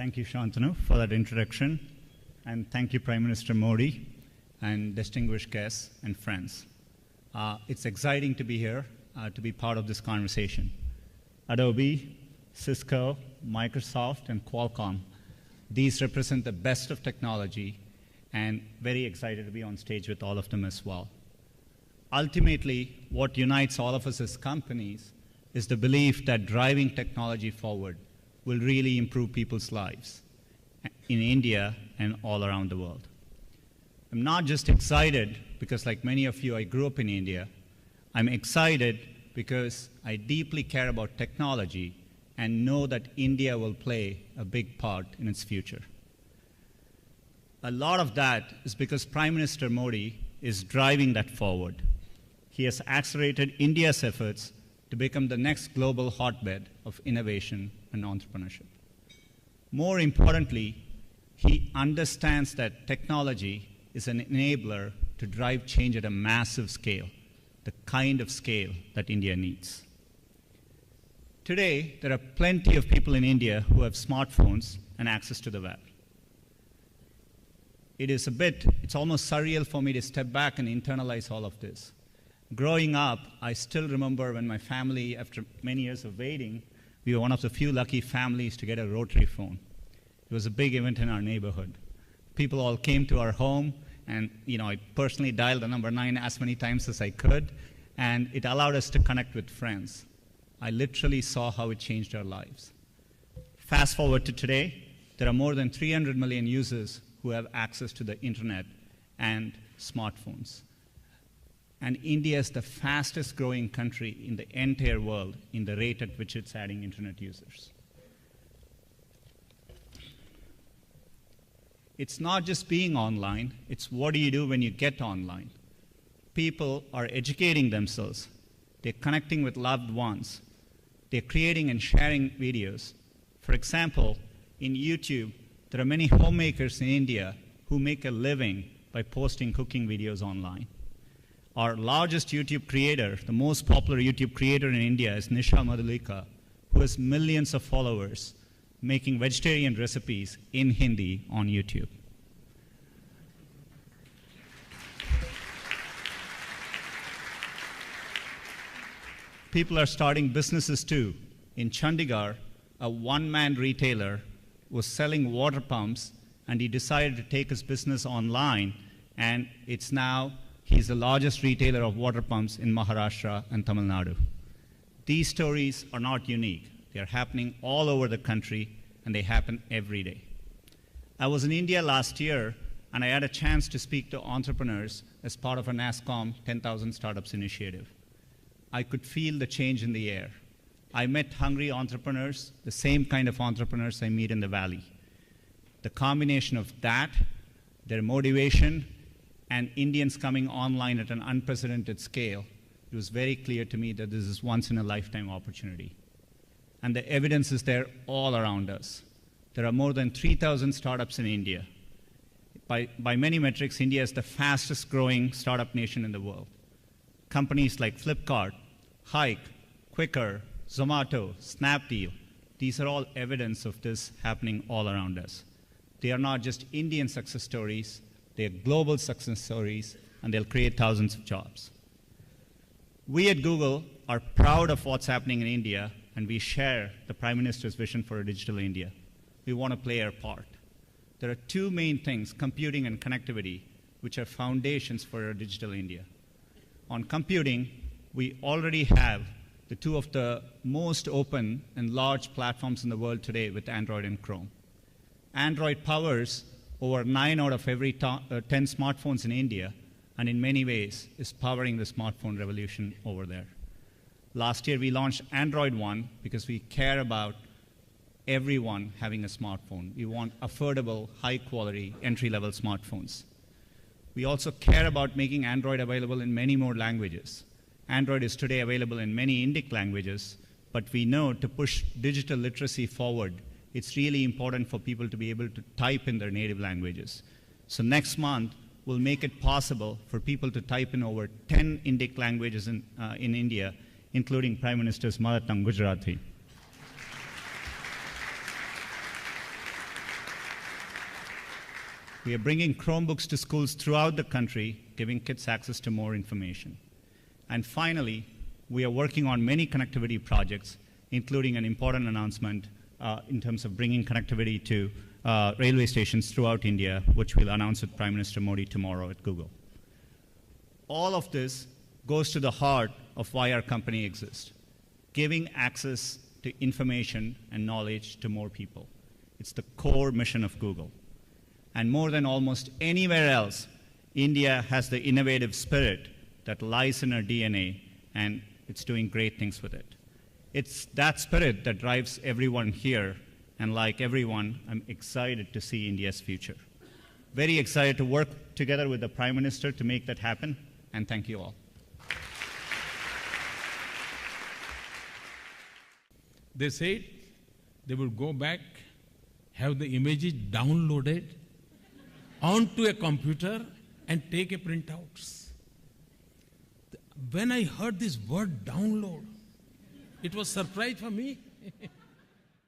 Thank you, Shantanu, for that introduction. And thank you, Prime Minister Modi, and distinguished guests and friends. It's exciting to be here, to be part of this conversation. Adobe, Cisco, Microsoft, and Qualcomm, these represent the best of technology, and very excited to be on stage with all of them as well. Ultimately, what unites all of us as companies is the belief that driving technology forward will really improve people's lives in India and all around the world. I'm not just excited because, like many of you, I grew up in India. I'm excited because I deeply care about technology and know that India will play a big part in its future. A lot of that is because Prime Minister Modi is driving that forward. He has accelerated India's efforts to become the next global hotbed of innovation and entrepreneurship. More importantly, he understands that technology is an enabler to drive change at a massive scale, the kind of scale that India needs. Today, there are plenty of people in India who have smartphones and access to the web. It's almost surreal for me to step back and internalize all of this. Growing up, I still remember when my family, after many years of waiting, we were one of the few lucky families to get a rotary phone. It was a big event in our neighborhood. People all came to our home, and I personally dialed the number 9 as many times as I could, and it allowed us to connect with friends. I literally saw how it changed our lives. Fast forward to today, there are more than 300 million users who have access to the internet and smartphones. And India is the fastest growing country in the entire world in the rate at which it's adding internet users. It's not just being online, it's what do you do when you get online. People are educating themselves, they're connecting with loved ones, they're creating and sharing videos. For example, in YouTube, there are many homemakers in India who make a living by posting cooking videos online. Our largest YouTube creator, the most popular YouTube creator in India, is Nisha Madhulika, who has millions of followers making vegetarian recipes in Hindi on YouTube. People are starting businesses too. In Chandigarh, a one-man retailer was selling water pumps, and he decided to take his business online, and he's the largest retailer of water pumps in Maharashtra and Tamil Nadu. These stories are not unique. They are happening all over the country, and they happen every day. I was in India last year, and I had a chance to speak to entrepreneurs as part of a NASSCOM 10,000 Startups initiative. I could feel the change in the air. I met hungry entrepreneurs, the same kind of entrepreneurs I meet in the Valley. The combination of that, their motivation, and Indians coming online at an unprecedented scale, it was very clear to me that this is once-in-a-lifetime opportunity. And the evidence is there all around us. There are more than 3,000 startups in India. By many metrics, India is the fastest growing startup nation in the world. Companies like Flipkart, Hike, Quicker, Zomato, Snapdeal, these are all evidence of this happening all around us. They are not just Indian success stories, they are global success stories, and they'll create thousands of jobs. We at Google are proud of what's happening in India, and we share the Prime Minister's vision for a digital India. We want to play our part. There are two main things, computing and connectivity, which are foundations for a digital India. On computing, we already have the two of the most open and large platforms in the world today with Android and Chrome. Android powers over 9 out of every 10 smartphones in India, and in many ways is powering the smartphone revolution over there. Last year, we launched Android One because we care about everyone having a smartphone. We want affordable, high-quality, entry-level smartphones. We also care about making Android available in many more languages. Android is today available in many Indic languages, but we know to push digital literacy forward, it's really important for people to be able to type in their native languages. So next month, we'll make it possible for people to type in over 10 Indic languages in India, including Prime Minister's mother tongue, Gujarati. We are bringing Chromebooks to schools throughout the country, giving kids access to more information. And finally, we are working on many connectivity projects, including an important announcement in terms of bringing connectivity to railway stations throughout India, which we'll announce with Prime Minister Modi tomorrow at Google. All of this goes to the heart of why our company exists, giving access to information and knowledge to more people. It's the core mission of Google. And more than almost anywhere else, India has the innovative spirit that lies in our DNA, and it's doing great things with it. It's that spirit that drives everyone here, and like everyone, I'm excited to see India's future. Very excited to work together with the Prime Minister to make that happen, and thank you all. They said they would go back, have the images downloaded onto a computer and take a printouts. When I heard this word download, it was a surprise for me.